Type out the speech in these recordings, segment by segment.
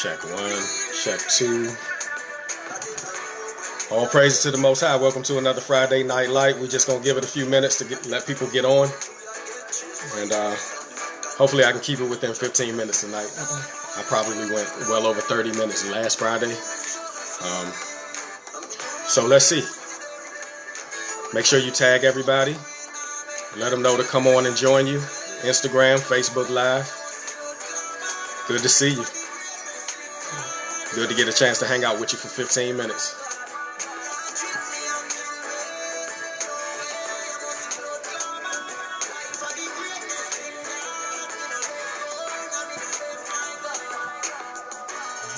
Check one, check two. All praises to the Most High. Welcome to another Friday Night Light. We're just going to give it a few minutes to let people get on. And hopefully I can keep it within 15 minutes tonight. I probably went well over 30 minutes last Friday. So let's see. Make sure you tag everybody. Let them know to come on and join you. Instagram, Facebook Live. Good to see you. Good to get a chance to hang out with you for 15 minutes.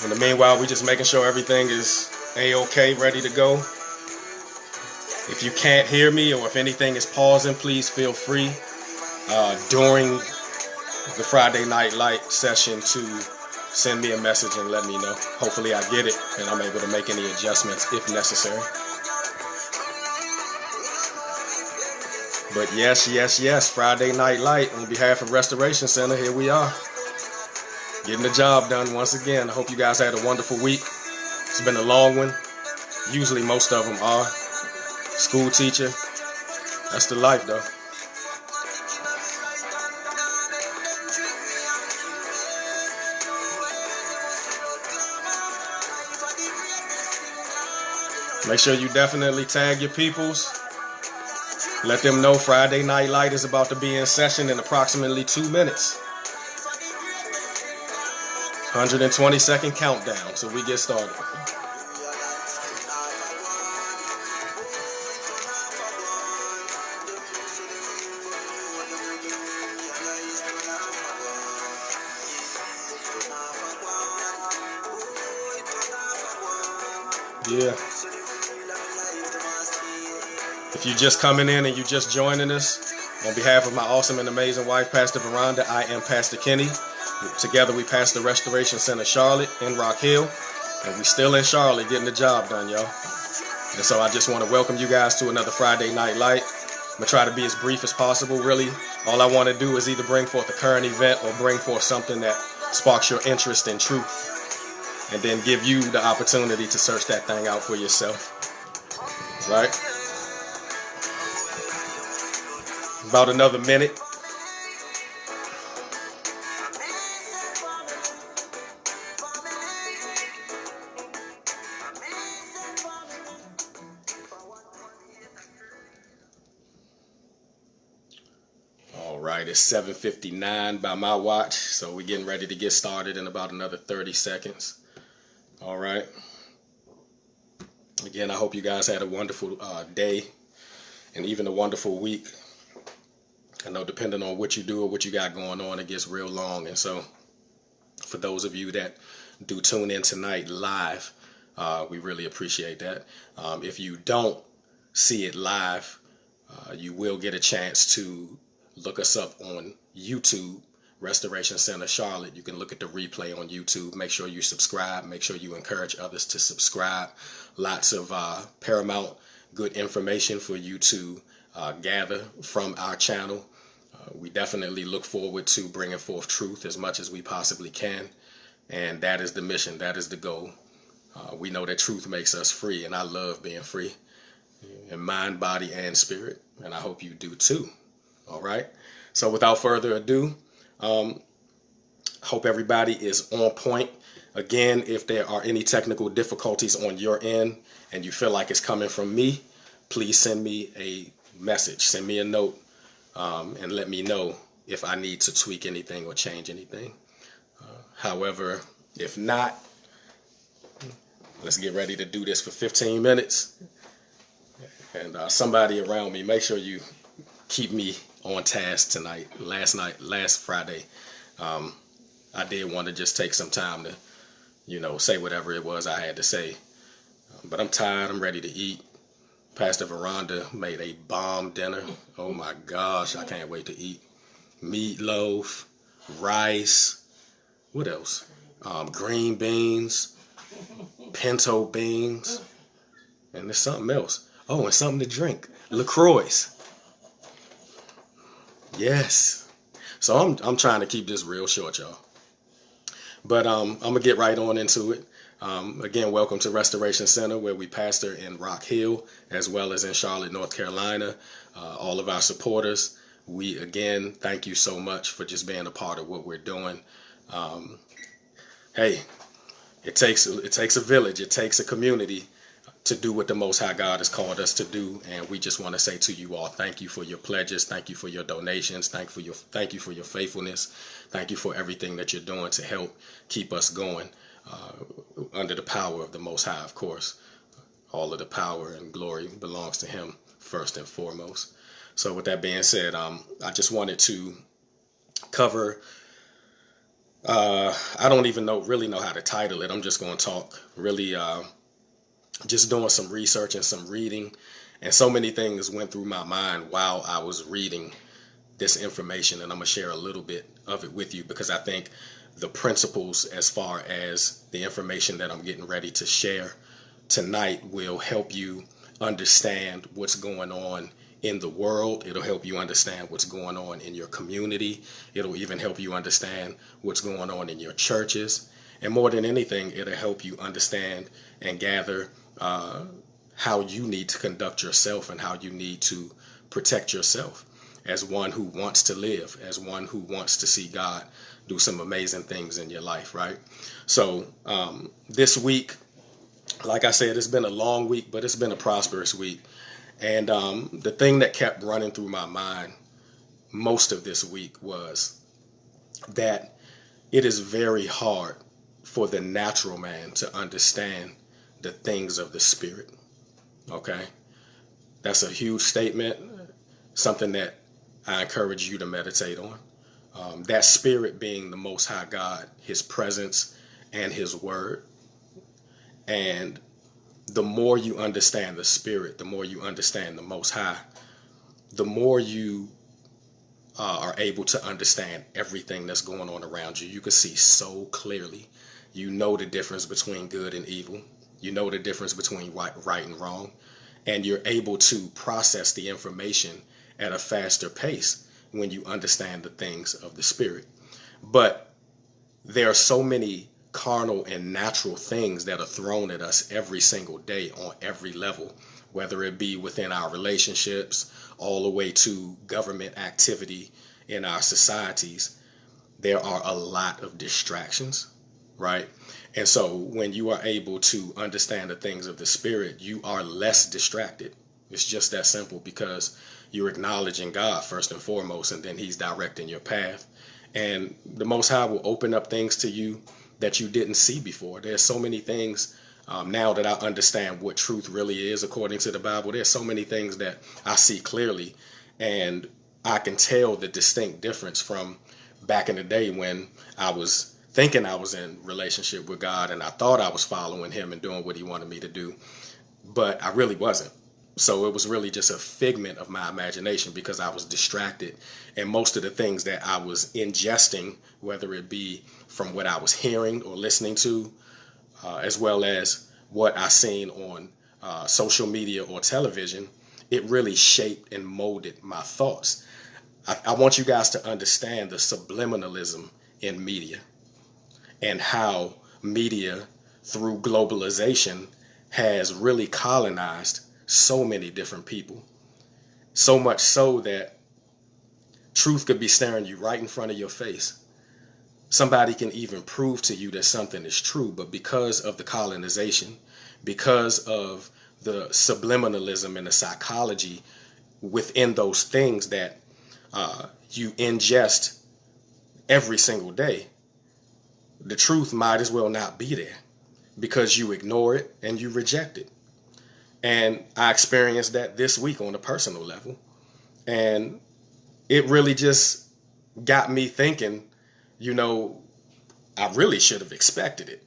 In the meanwhile, we're just making sure everything is A-OK, ready to go. If you can't hear me or if anything is pausing, please feel free during the Friday Night Light session to send me a message and let me know. Hopefully I get it and I'm able to make any adjustments if necessary. But yes, Friday Night Light on behalf of Restoration Center, here we are. Getting the job done once again. I hope you guys had a wonderful week. It's been a long one. Usually most of them are. School teacher. That's the life though. Make sure you definitely tag your peoples. Let them know Friday Night Light is about to be in session in approximately 2 minutes. 120-second countdown, so we get started. Yeah. If you're just coming in and you're just joining us, on behalf of my awesome and amazing wife, Pastor Veronda, I am Pastor Kenny. Together we pastor Restoration Center Charlotte in Rock Hill, and we still in Charlotte getting the job done, y'all. And so I just want to welcome you guys to another Friday Night Light. I'm going to try to be as brief as possible. Really, all I want to do is either bring forth a current event or bring forth something that sparks your interest in truth, and then give you the opportunity to search that thing out for yourself. Right? About another minute. It's 7:59 by my watch, so we're getting ready to get started in about another 30 seconds. All right. Again, I hope you guys had a wonderful day and even a wonderful week. I know depending on what you do or what you got going on, it gets real long. And so for those of you that do tune in tonight live, we really appreciate that. If you don't see it live, you will get a chance to look us up on YouTube, Restoration Center Charlotte. You can look at the replay on YouTube. Make sure you subscribe. Make sure you encourage others to subscribe. Lots of paramount good information for you to gather from our channel. We definitely look forward to bringing forth truth as much as we possibly can. And that is the mission. That is the goal. We know that truth makes us free, and I love being free in mind, body, and spirit. And I hope you do too. All right. So without further ado, hope everybody is on point. Again, if there are any technical difficulties on your end and you feel like it's coming from me, please send me a message. Send me a note and let me know if I need to tweak anything or change anything. However, if not, let's get ready to do this for 15 minutes. And somebody around me, make sure you keep me on task tonight. Last Friday, I did want to just take some time to, say whatever it was I had to say. But I'm tired. I'm ready to eat. Pastor Veronda made a bomb dinner. Oh my gosh, I can't wait to eat. Meatloaf, rice, what else? Green beans, pinto beans, and there's something else. Oh, and something to drink. LaCroix. Yes. So I'm trying to keep this real short, y'all. But I'm going to get right on into it. Again, welcome to Restoration Center, where we pastor in Rock Hill as well as in Charlotte, North Carolina. All of our supporters, we again thank you so much for just being a part of what we're doing. Hey, it takes a village, it takes a community to do what the Most High God has called us to do, and we just want to say to you all, thank you for your pledges, thank you for your donations, thank you for your faithfulness, thank you for everything that you're doing to help keep us going under the power of the Most High, of course. All of the power and glory belongs to Him first and foremost. So with that being said, I just wanted to cover. I don't even really know how to title it. I'm just going to talk really. Just doing some research and some reading, and so many things went through my mind while I was reading this information, and I'm going to share a little bit of it with you because I think the principles as far as the information that I'm getting ready to share tonight will help you understand what's going on in the world. It'll help you understand what's going on in your community. It'll even help you understand what's going on in your churches. And more than anything, it'll help you understand and gather how you need to conduct yourself and how you need to protect yourself as one who wants to live, as one who wants to see God do some amazing things in your life, right? So this week, like I said, it's been a long week, but it's been a prosperous week. And the thing that kept running through my mind most of this week was that it is very hard for the natural man to understand the things of the Spirit. Okay? That's a huge statement, something that I encourage you to meditate on. That Spirit being the Most High God, His presence and His Word. And the more you understand the Spirit, the more you understand the Most High, the more you are able to understand everything that's going on around you. You can see so clearly. You know the difference between good and evil. You know the difference between right and wrong. And you're able to process the information at a faster pace when you understand the things of the Spirit. But there are so many carnal and natural things that are thrown at us every single day on every level, whether it be within our relationships, all the way to government activity in our societies. There are a lot of distractions, right? And so when you are able to understand the things of the Spirit, you are less distracted. It's just that simple, because you're acknowledging God first and foremost, and then He's directing your path. And the Most High will open up things to you that you didn't see before. There's so many things now that I understand what truth really is according to the Bible. There's so many things that I see clearly, and I can tell the distinct difference from back in the day when I was thinking I was in relationship with God and I thought I was following Him and doing what He wanted me to do, but I really wasn't. So it was really just a figment of my imagination because I was distracted, and most of the things that I was ingesting, whether it be from what I was hearing or listening to, as well as what I seen on social media or television, it really shaped and molded my thoughts. I want you guys to understand the subliminalism in media and how media, through globalization, has really colonized so many different people. So much so that truth could be staring you right in front of your face. Somebody can even prove to you that something is true, but because of the colonization, because of the subliminalism and the psychology within those things that you ingest every single day, the truth might as well not be there because you ignore it and you reject it. And I experienced that this week on a personal level. And it really just got me thinking, I really should have expected it,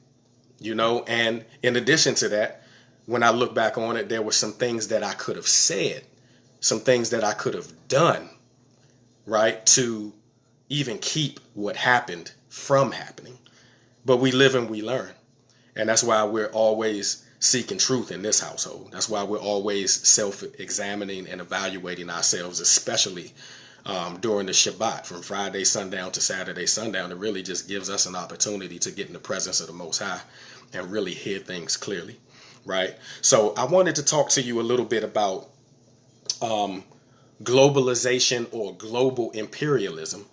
And in addition to that, when I look back on it, there were some things that I could have said, some things that I could have done, right, to even keep what happened from happening. But we live and we learn. And that's why we're always seeking truth in this household. That's why we're always self-examining and evaluating ourselves, especially during the Shabbat from Friday sundown to Saturday sundown. It really just gives us an opportunity to get in the presence of the Most High and really hear things clearly, right? So I wanted to talk to you a little bit about globalization or global imperialism,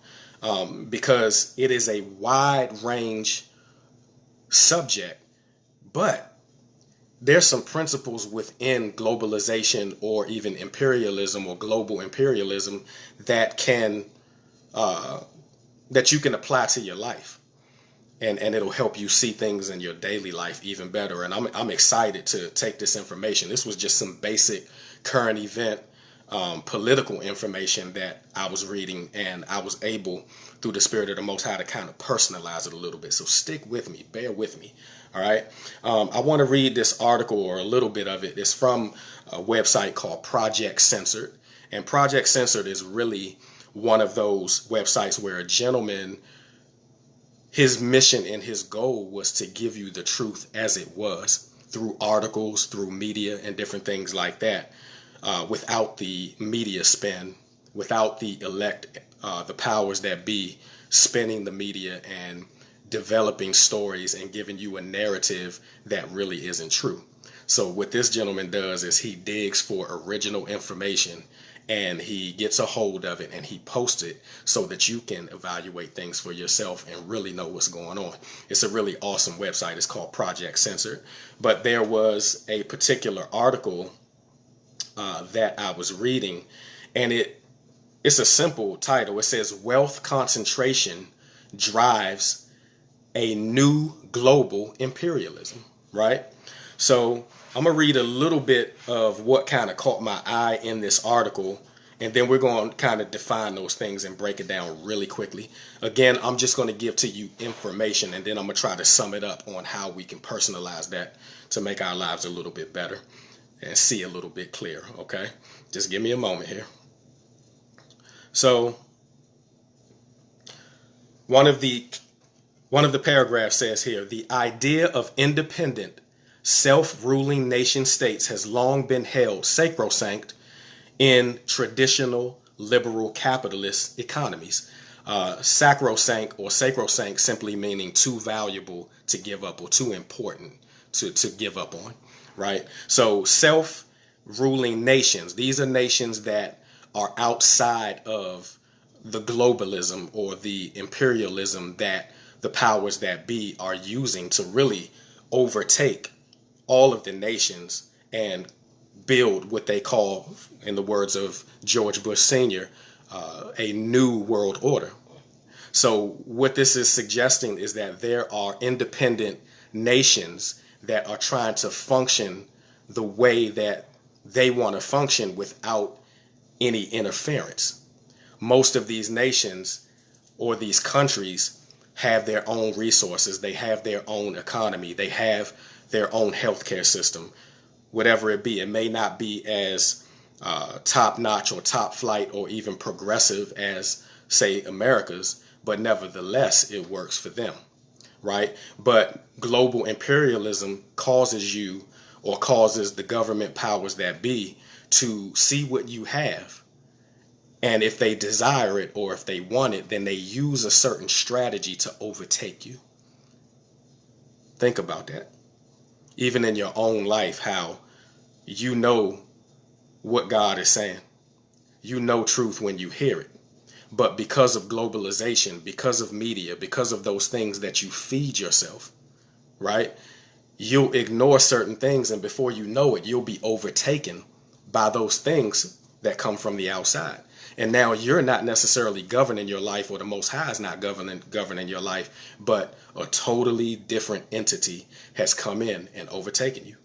because it is a wide range subject, but there's some principles within globalization or even imperialism or global imperialism that that you can apply to your life, and it'll help you see things in your daily life even better. And I'm excited to take this information. This was just some basic current event political information that I was reading, and I was able, through the Spirit of the Most High, to kind of personalize it a little bit. So stick with me, bear with me. All right. I want to read this article, or a little bit of it. It's from a website called Project Censored. And Project Censored is really one of those websites where a gentleman, his mission and his goal was to give you the truth as it was through articles, through media, and different things like that, without the media spin, without the powers that be spinning the media and developing stories and giving you a narrative that really isn't true. So what this gentleman does is he digs for original information, and he gets a hold of it and he posts it so that you can evaluate things for yourself and really know what's going on. It's a really awesome website. It's called Project Censored. But there was a particular article that I was reading, and it's a simple title. It says, "Wealth concentration drives a new global imperialism," right? So I'm going to read a little bit of what kind of caught my eye in this article, and then we're going to kind of define those things and break it down really quickly. Again, I'm just going to give to you information, and then I'm going to try to sum it up on how we can personalize that to make our lives a little bit better and see a little bit clearer, okay? Just give me a moment here. So one of the paragraphs says here, "The idea of independent, self-ruling nation states has long been held sacrosanct in traditional liberal capitalist economies." Sacrosanct or sacrosanct simply meaning too valuable to give up, or too important to give up on, right? So self-ruling nations, these are nations that are outside of the globalism or the imperialism that the powers that be are using to really overtake all of the nations and build what they call, in the words of George Bush Sr., a new world order. So what this is suggesting is that there are independent nations that are trying to function the way that they want to function without any interference. Most of these nations or these countries have their own resources. They have their own economy. They have their own healthcare system, whatever it be. It may not be as top notch or top flight or even progressive as, say, America's, but nevertheless, it works for them, right? But global imperialism causes you, or causes the government powers that be, to see what you have. And if they desire it, or if they want it, then they use a certain strategy to overtake you. Think about that. Even in your own life, how you know what God is saying. You know truth when you hear it. But because of globalization, because of media, because of those things that you feed yourself, right? You'll ignore certain things, and before you know it, you'll be overtaken by those things that come from the outside. And now you're not necessarily governing your life, or the Most High is not governing your life, but a totally different entity has come in and overtaken you,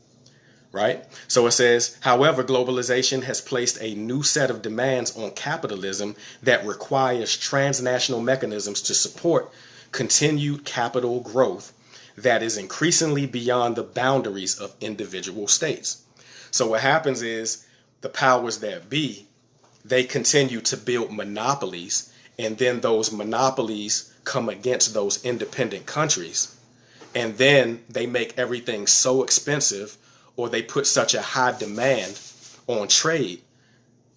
right? So it says, however, globalization has placed a new set of demands on capitalism that requires transnational mechanisms to support continued capital growth that is increasingly beyond the boundaries of individual states. So what happens is the powers that be, they continue to build monopolies, and then those monopolies come against those independent countries. And then they make everything so expensive, or they put such a high demand on trade,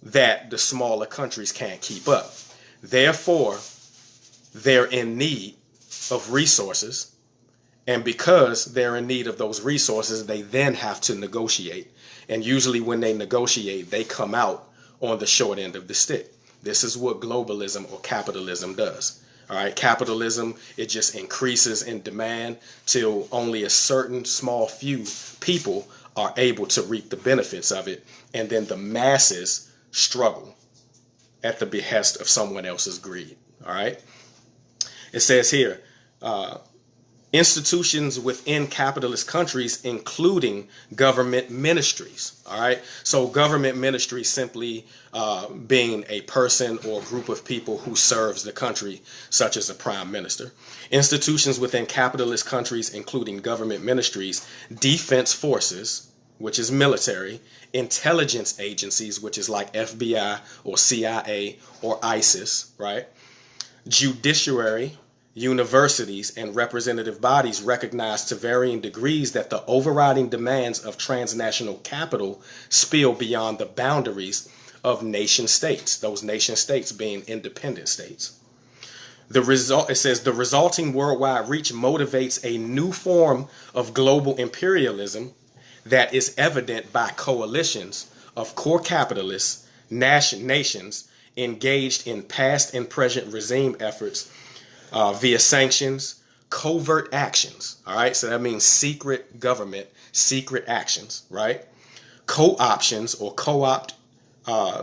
that the smaller countries can't keep up. Therefore, they're in need of resources. And because they're in need of those resources, they then have to negotiate. And usually when they negotiate, they come out on the short end of the stick. This is what globalism or capitalism does. All right, capitalism, it just increases in demand till only a certain small few people are able to reap the benefits of it. And then the masses struggle at the behest of someone else's greed. All right. It says here, institutions within capitalist countries, including government ministries. All right. So government ministry simply being a person or group of people who serves the country, such as a prime minister. Institutions within capitalist countries, including government ministries, defense forces, which is military, intelligence agencies, which is like FBI or CIA or ISIS, right? Judiciary, universities, and representative bodies recognize to varying degrees that the overriding demands of transnational capital spill beyond the boundaries of nation states, those nation states being independent states. It says the resulting worldwide reach motivates a new form of global imperialism that is evident by coalitions of core capitalist nations engaged in past and present regime efforts via sanctions, covert actions. All right, so that means secret government, secret actions, right? Co-options or co-opt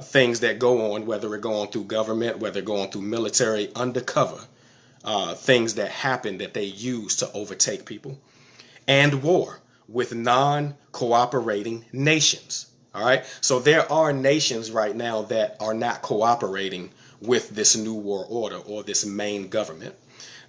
things that go on, whether it go on through government, whether it go on through military, undercover things that happen that they use to overtake people, and war with non-cooperating nations. All right, so there are nations right now that are not cooperating with this new world order or this main government.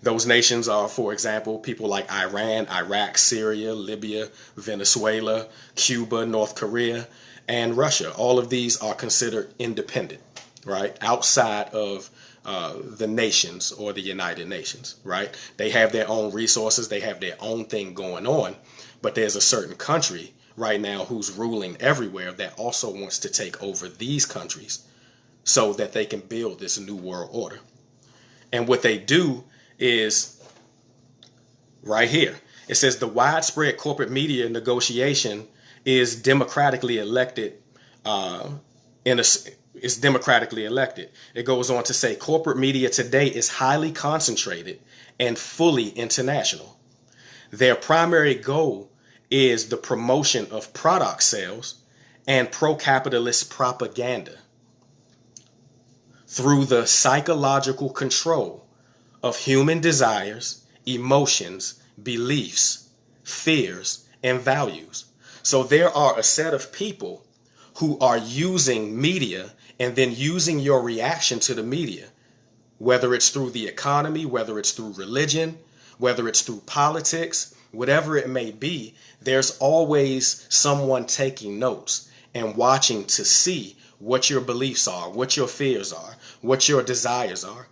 Those nations are, for example, people like Iran, Iraq, Syria, Libya, Venezuela, Cuba, North Korea, and Russia. All of these are considered independent, right? Outside of the nations or the United Nations, right? They have their own resources. They have their own thing going on. But there's a certain country right now who's ruling everywhere that also wants to take over these countries so that they can build this new world order. And what they do is right here. It says the widespread corporate media negotiation is democratically elected. Is democratically elected. It goes on to say corporate media today is highly concentrated and fully international. Their primary goal is the promotion of product sales and pro-capitalist propaganda through the psychological control of human desires, emotions, beliefs, fears, and values. So there are a set of people who are using media and then using your reaction to the media, whether it's through the economy, whether it's through religion, whether it's through politics, whatever it may be. There's always someone taking notes and watching to see what your beliefs are, what your fears are, what your desires are.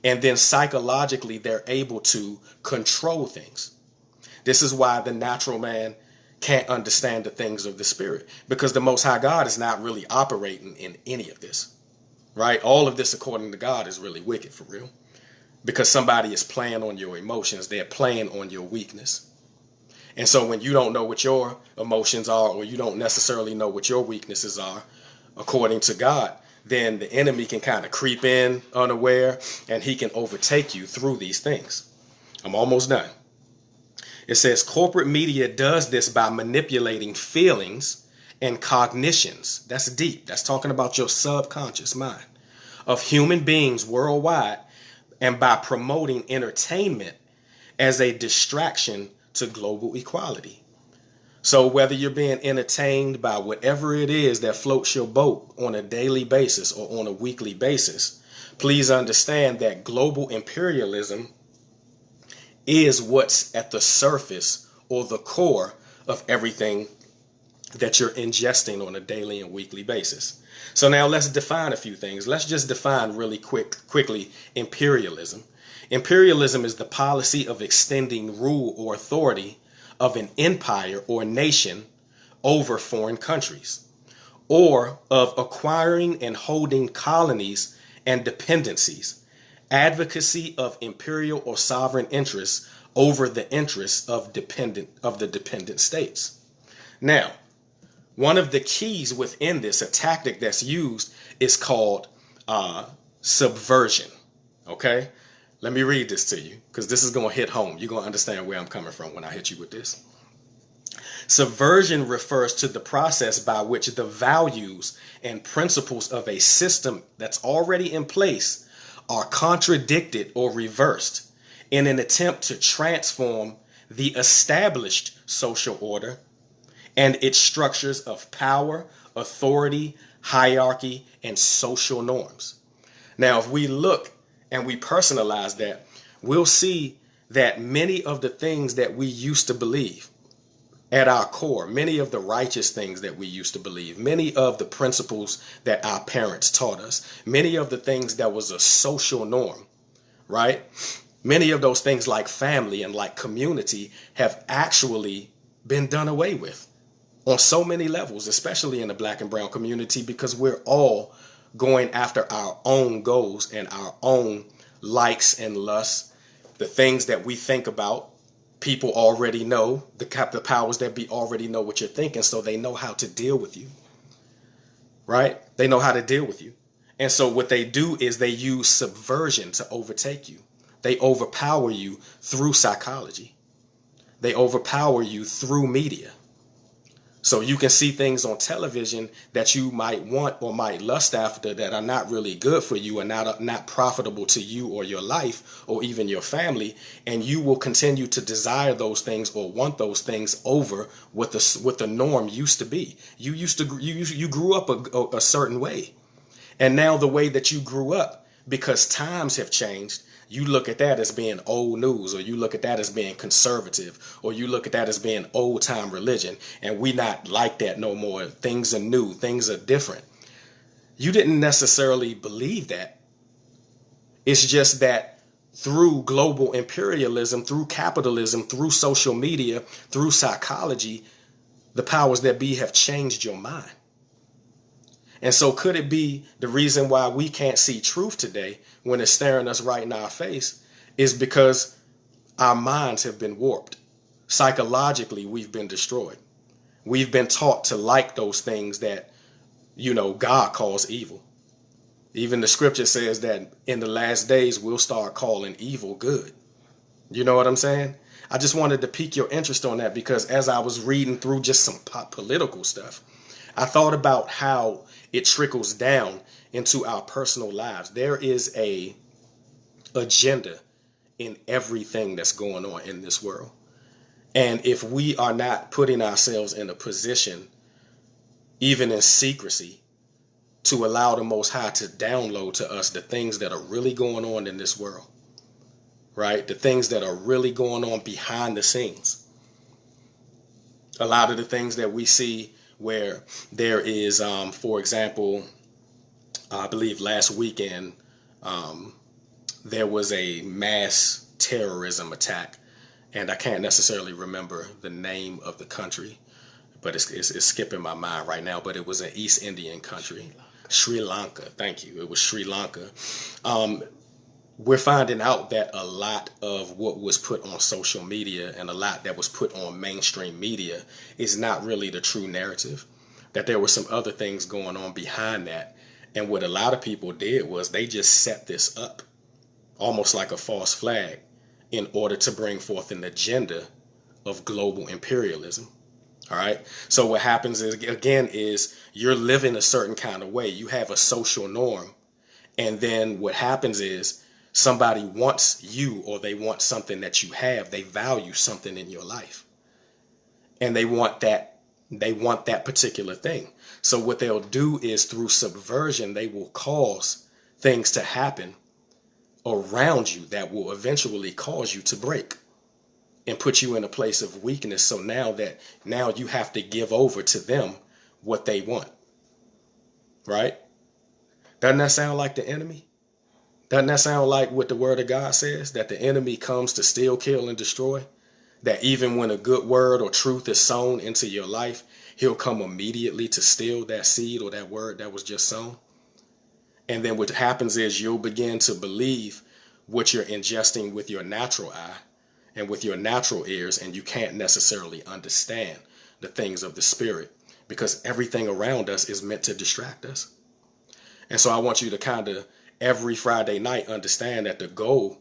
And then psychologically, they're able to control things. This is why the natural man can't understand the things of the spirit, because the Most High God is not really operating in any of this, right? All of this, according to God, is really wicked for real, because somebody is playing on your emotions. They're playing on your weakness. And so when you don't know what your emotions are, or you don't necessarily know what your weaknesses are, according to God, then the enemy can kind of creep in unaware, and he can overtake you through these things. I'm almost done. It says corporate media does this by manipulating feelings and cognitions. That's deep. That's talking about your subconscious mind of human beings worldwide, and by promoting entertainment as a distraction to global equality. So whether you're being entertained by whatever it is that floats your boat on a daily basis or on a weekly basis, please understand that global imperialism is what's at the surface or the core of everything that you're ingesting on a daily and weekly basis. So now let's define a few things. Let's just define really quickly imperialism. Imperialism is the policy of extending rule or authority of an empire or nation over foreign countries, or of acquiring and holding colonies and dependencies, advocacy of imperial or sovereign interests over the interests of the dependent states. Now, one of the keys within this, a tactic that's used, is called subversion. Okay? Let me read this to you, because this is going to hit home. You're going to understand where I'm coming from when I hit you with this. Subversion refers to the process by which the values and principles of a system that's already in place are contradicted or reversed in an attempt to transform the established social order and its structures of power, authority, hierarchy, and social norms. Now, if we look and we personalize that, we'll see that many of the things that we used to believe at our core, many of the righteous things that we used to believe, many of the principles that our parents taught us, many of the things that was a social norm, right? Many of those things like family and like community have actually been done away with on so many levels, especially in the Black and brown community, because we're all going after our own goals and our own likes and lusts. The things that we think about, people already know, the powers that be already know what you're thinking, so they know how to deal with you, right? They know how to deal with you. And so what they do is they use subversion to overtake you. They overpower you through psychology. They overpower you through media. So you can see things on television that you might want or might lust after that are not really good for you and not profitable to you or your life or even your family. And you will continue to desire those things or want those things over what the norm used to be. You grew up a certain way. And now the way that you grew up, because times have changed, you look at that as being old news, or you look at that as being conservative, or you look at that as being old time religion. And we not like that no more. Things are new. Things are different. You didn't necessarily believe that. It's just that through global imperialism, through capitalism, through social media, through psychology, the powers that be have changed your mind. And so could it be the reason why we can't see truth today when it's staring us right in our face is because our minds have been warped. Psychologically, we've been destroyed. We've been taught to like those things that, God calls evil. Even the scripture says that in the last days, we'll start calling evil good. You know what I'm saying? I just wanted to pique your interest on that, because as I was reading through just some political stuff, I thought about how it trickles down into our personal lives. There is a agenda in everything that's going on in this world. And if we are not putting ourselves in a position, even in secrecy, to allow the Most High to download to us the things that are really going on in this world, right? The things that are really going on behind the scenes. A lot of the things that we see where there is, for example, I believe last weekend, there was a mass terrorism attack, and I can't necessarily remember the name of the country, but it's skipping my mind right now, but it was an East Indian country. Sri Lanka. Thank you. It was Sri Lanka. We're finding out that a lot of what was put on social media and a lot that was put on mainstream media is not really the true narrative, that there were some other things going on behind that. And what a lot of people did was they just set this up almost like a false flag in order to bring forth an agenda of global imperialism. All right. So what happens is, again, is you're living a certain kind of way. You have a social norm. And then what happens is somebody wants you, or they want something that you have. They value something in your life, and they want that particular thing. So what they'll do is through subversion, they will cause things to happen around you that will eventually cause you to break and put you in a place of weakness. So now you have to give over to them what they want. Right? Doesn't that sound like the enemy? Doesn't that sound like what the word of God says? That the enemy comes to steal, kill, and destroy? That even when a good word or truth is sown into your life, he'll come immediately to steal that seed or that word that was just sown. And then what happens is you'll begin to believe what you're ingesting with your natural eye and with your natural ears, and you can't necessarily understand the things of the Spirit because everything around us is meant to distract us. And so I want you to kind of every Friday night understand that the goal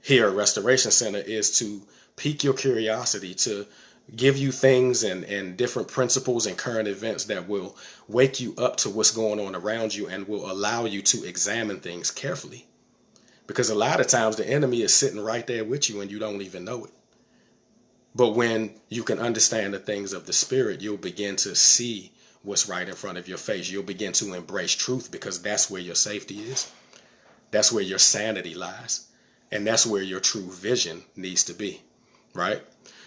here at Restoration Center is to pique your curiosity, to give you things and different principles and current events that will wake you up to what's going on around you and will allow you to examine things carefully. Because a lot of times the enemy is sitting right there with you and you don't even know it. But when you can understand the things of the Spirit, you'll begin to see what's right in front of your face. You'll begin to embrace truth because that's where your safety is. That's where your sanity lies. And that's where your true vision needs to be, right?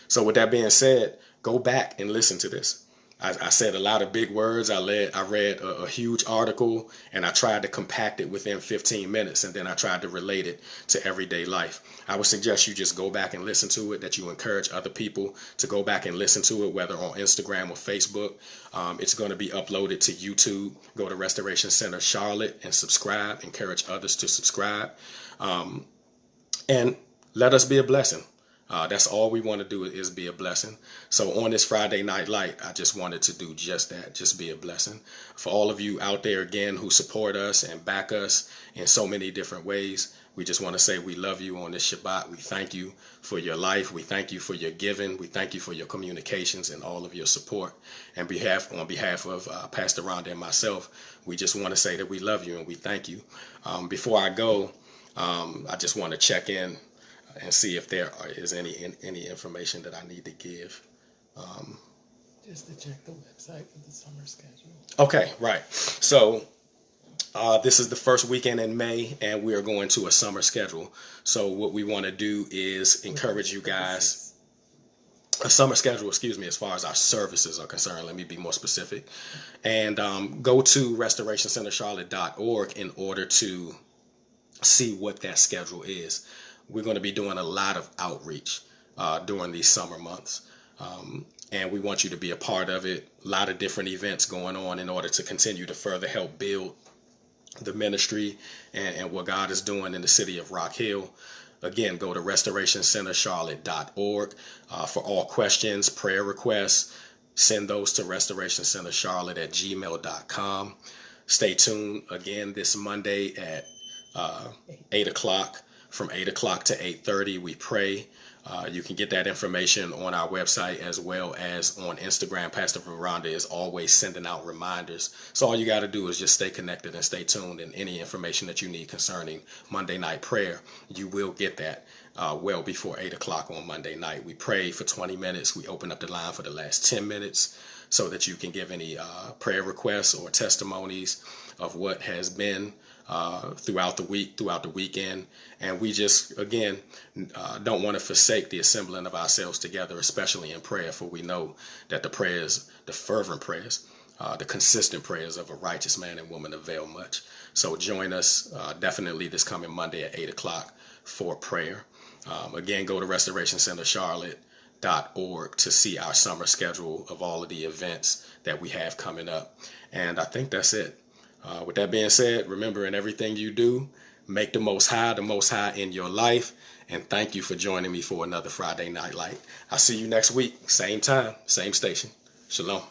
So with that being said, go back and listen to this. I said a lot of big words. I read a huge article and I tried to compact it within 15 minutes and then I tried to relate it to everyday life. I would suggest you just go back and listen to it, that you encourage other people to go back and listen to it, whether on Instagram or Facebook. It's going to be uploaded to YouTube. Go to Restoration Center Charlotte and subscribe. Encourage others to subscribe. And let us be a blessing. That's all we want to do is be a blessing. So on this Friday Night Light, I just wanted to do just that, just be a blessing. For all of you out there, again, who support us and back us in so many different ways, we just want to say we love you on this Shabbat. We thank you for your life. We thank you for your giving. We thank you for your communications and all of your support. And on behalf of Pastor Veronda and myself, we just want to say that we love you and we thank you. Before I go, I just want to check in and see if there is any information that I need to give. Just to check the website for the summer schedule. Okay, right. So this is the first weekend in May, and we are going to a summer schedule. So what we want to do is encourage you guys. A summer schedule, as far as our services are concerned. Let me be more specific. And go to restorationcentercharlotte.org in order to see what that schedule is. We're going to be doing a lot of outreach during these summer months. And we want you to be a part of it. A lot of different events going on in order to continue to further help build the ministry and what God is doing in the city of Rock Hill. Again, go to restorationcentercharlotte.org for all questions, prayer requests. Send those to restorationcentercharlotte@gmail.com. Stay tuned again this Monday at 8 o'clock. From 8 o'clock to 8:30, we pray. You can get that information on our website as well as on Instagram. Pastor Veronda is always sending out reminders. So all you got to do is just stay connected and stay tuned. And any information that you need concerning Monday night prayer, you will get that well before 8 o'clock on Monday night. We pray for 20 minutes. We open up the line for the last 10 minutes so that you can give any prayer requests or testimonies of what has been throughout the week, throughout the weekend. And we just, again, don't want to forsake the assembling of ourselves together, especially in prayer, for we know that the prayers, the fervent prayers, the consistent prayers of a righteous man and woman avail much. So join us definitely this coming Monday at 8 o'clock for prayer. Again, go to restorationcentercharlotte.org to see our summer schedule of all of the events that we have coming up. And I think that's it. With that being said, remember, in everything you do, make the Most High in your life. And thank you for joining me for another Friday Night Light. I'll see you next week. Same time, same station. Shalom.